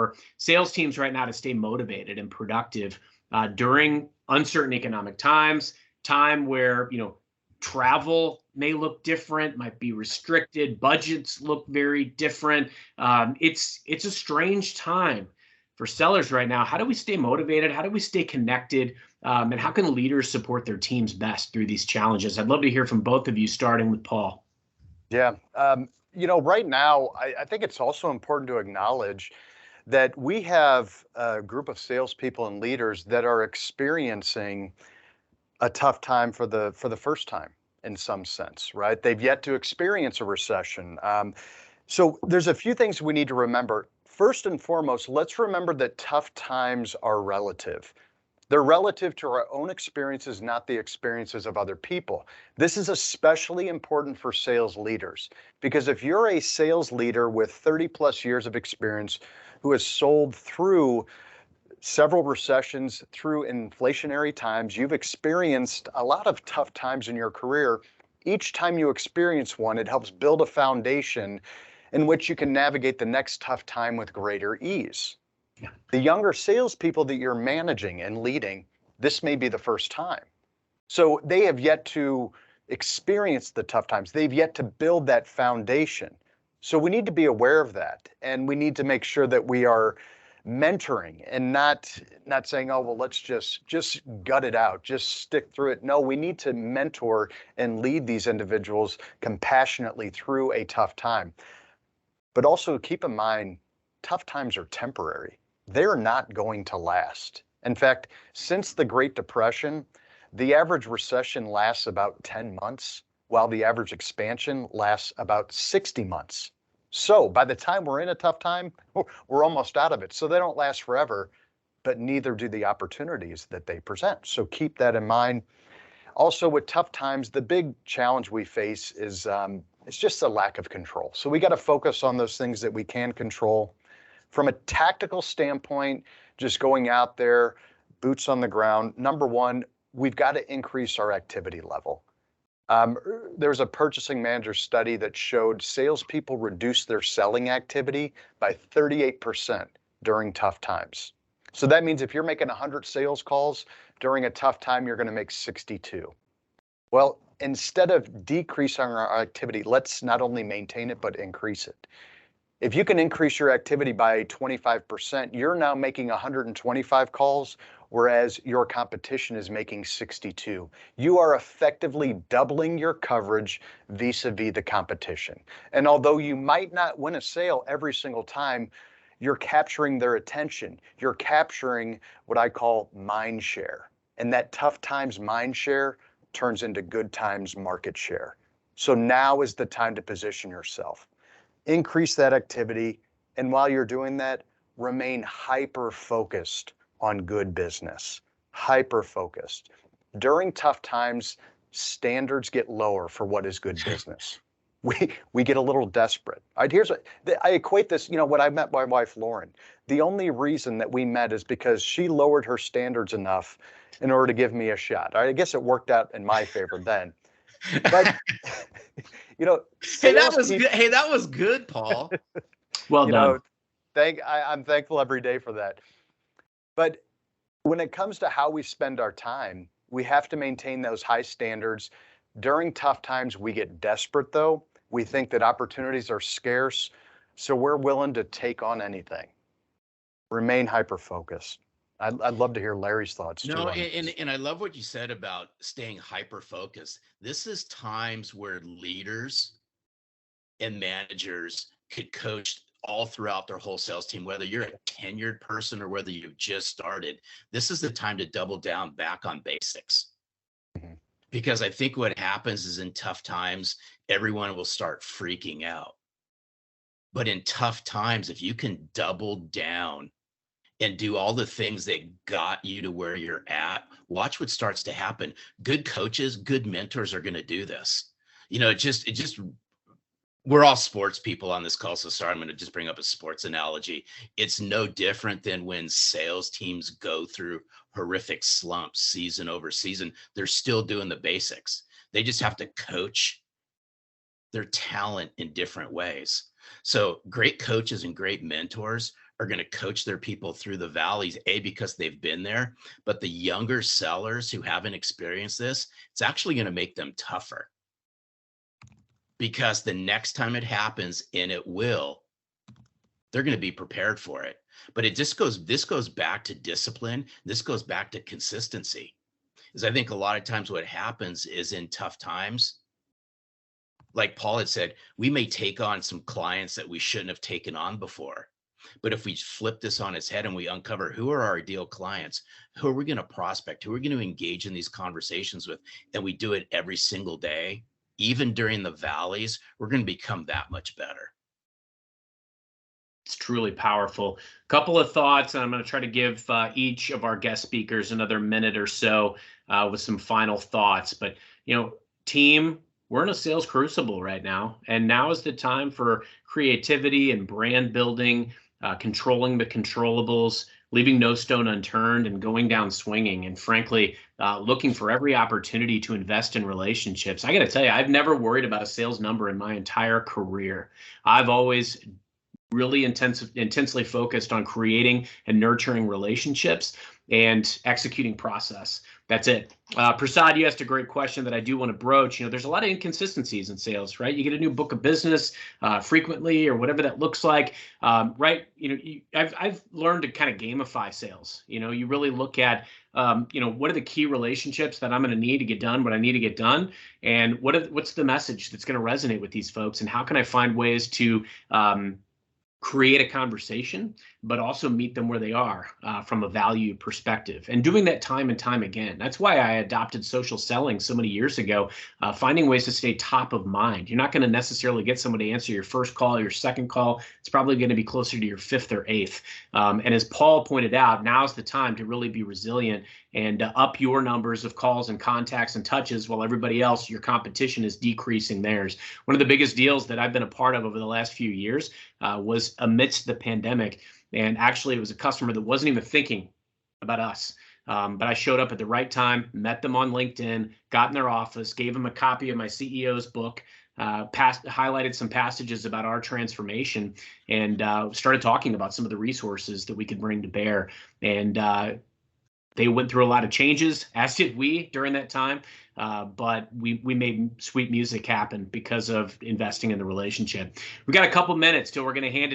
for sales teams right now to stay motivated and productive during uncertain economic times, time where, travel may look different, might be restricted, budgets look very different. It's a strange time for sellers right now. How do we stay motivated? How do we stay connected? And how can leaders support their teams best through these challenges? I'd love to hear from both of you, starting with Paul. Yeah. Right now, I think it's also important to acknowledge that we have a group of salespeople and leaders that are experiencing a tough time for the first time in some sense, right? They've yet to experience a recession. So there's a few things we need to remember. First and foremost, let's remember that tough times are relative. They're relative to our own experiences, not the experiences of other people. This is especially important for sales leaders, because if you're a sales leader with 30 plus years of experience who has sold through several recessions, through inflationary times, you've experienced a lot of tough times in your career. Each time you experience one, it helps build a foundation in which you can navigate the next tough time with greater ease. Yeah. The younger salespeople that you're managing and leading, this may be the first time. So they have yet to experience the tough times. They've yet to build that foundation. So we need to be aware of that. And we need to make sure that we are mentoring and not saying, oh, well, let's just gut it out, just stick through it. No, we need to mentor and lead these individuals compassionately through a tough time. But also keep in mind, tough times are temporary. They're not going to last. In fact, since the Great Depression, the average recession lasts about 10 months, while the average expansion lasts about 60 months. So by the time we're in a tough time, we're almost out of it. So they don't last forever, but neither do the opportunities that they present. So keep that in mind. Also, with tough times, the big challenge we face is it's just a lack of control. So we got to focus on those things that we can control. From a tactical standpoint, just going out there, boots on the ground. Number one, we've got to increase our activity level. There's a purchasing manager study that showed salespeople reduce their selling activity by 38% during tough times. So that means if you're making 100 sales calls during a tough time, you're going to make 62. Well, instead of decreasing our activity, let's not only maintain it, but increase it. If you can increase your activity by 25%, you're now making 125 calls, whereas your competition is making 62. You are effectively doubling your coverage vis-a-vis the competition. And although you might not win a sale every single time, you're capturing their attention. You're capturing what I call mind share. And that tough times mind share turns into good times market share. So now is the time to position yourself. Increase that activity, and while you're doing that, remain hyper-focused on good business. Hyper-focused. During tough times, standards get lower for what is good business. We get a little desperate. Here's what I equate this, when I met my wife, Lauren, the only reason that we met is because she lowered her standards enough in order to give me a shot. I guess it worked out in my favor then. But hey, that was good, Paul. Well done. I'm thankful every day for that. But when it comes to how we spend our time, we have to maintain those high standards. During tough times, we get desperate, though. We think that opportunities are scarce, so we're willing to take on anything. Remain hyper-focused. I'd love to hear Larry's thoughts too. No, and I love what you said about staying hyper-focused. This is times where leaders and managers could coach all throughout their whole sales team, whether you're a tenured person or whether you've just started. This is the time to double down back on basics. Mm-hmm. Because I think what happens is in tough times, everyone will start freaking out. But in tough times, if you can double down and do all the things that got you to where you're at, watch what starts to happen. Good coaches, good mentors are going to do this. We're all sports people on this call, so sorry, I'm going to just bring up a sports analogy. It's no different than when sales teams go through horrific slumps season over season. They're still doing the basics. They just have to coach their talent in different ways. So great coaches and great mentors are going to coach their people through the valleys, because they've been there. But the younger sellers who haven't experienced this, it's actually going to make them tougher, because the next time it happens, and it will, they're going to be prepared for it. But this goes back to discipline. This goes back to consistency. Is I think a lot of times what happens is in tough times, like Paul had said, we may take on some clients that we shouldn't have taken on before. But if we flip this on its head and we uncover who are our ideal clients, who are we going to prospect, who are we going to engage in these conversations with, and we do it every single day, even during the valleys, we're going to become that much better. It's truly powerful. Couple of thoughts, and I'm going to try to give each of our guest speakers another minute or so with some final thoughts. But, team, we're in a sales crucible right now, and now is the time for creativity and brand building, controlling the controllables, leaving no stone unturned, and going down swinging. And frankly, looking for every opportunity to invest in relationships. I got to tell you, I've never worried about a sales number in my entire career. I've always really intensely focused on creating and nurturing relationships and executing process. That's it. Prasad, you asked a great question that I do want to broach. There's a lot of inconsistencies in sales, right? You get a new book of business frequently, or whatever that looks like, right? I've learned to kind of gamify sales. You really look at, what are the key relationships that I'm going to need to get done what I need to get done, and what's the message that's going to resonate with these folks, and how can I find ways to create a conversation, but also meet them where they are from a value perspective, and doing that time and time again. That's why I adopted social selling so many years ago, finding ways to stay top of mind. You're not going to necessarily get someone to answer your first call, your second call. It's probably going to be closer to your fifth or eighth. And as Paul pointed out, now's the time to really be resilient and up your numbers of calls and contacts and touches, while everybody else, your competition, is decreasing theirs. One of the biggest deals that I've been a part of over the last few years was amidst the pandemic. And actually, it was a customer that wasn't even thinking about us. But I showed up at the right time, met them on LinkedIn, got in their office, gave them a copy of my CEO's book, highlighted some passages about our transformation, and started talking about some of the resources that we could bring to bear. And they went through a lot of changes, as did we during that time. But we made sweet music happen because of investing in the relationship. We've got a couple minutes till we're going to hand it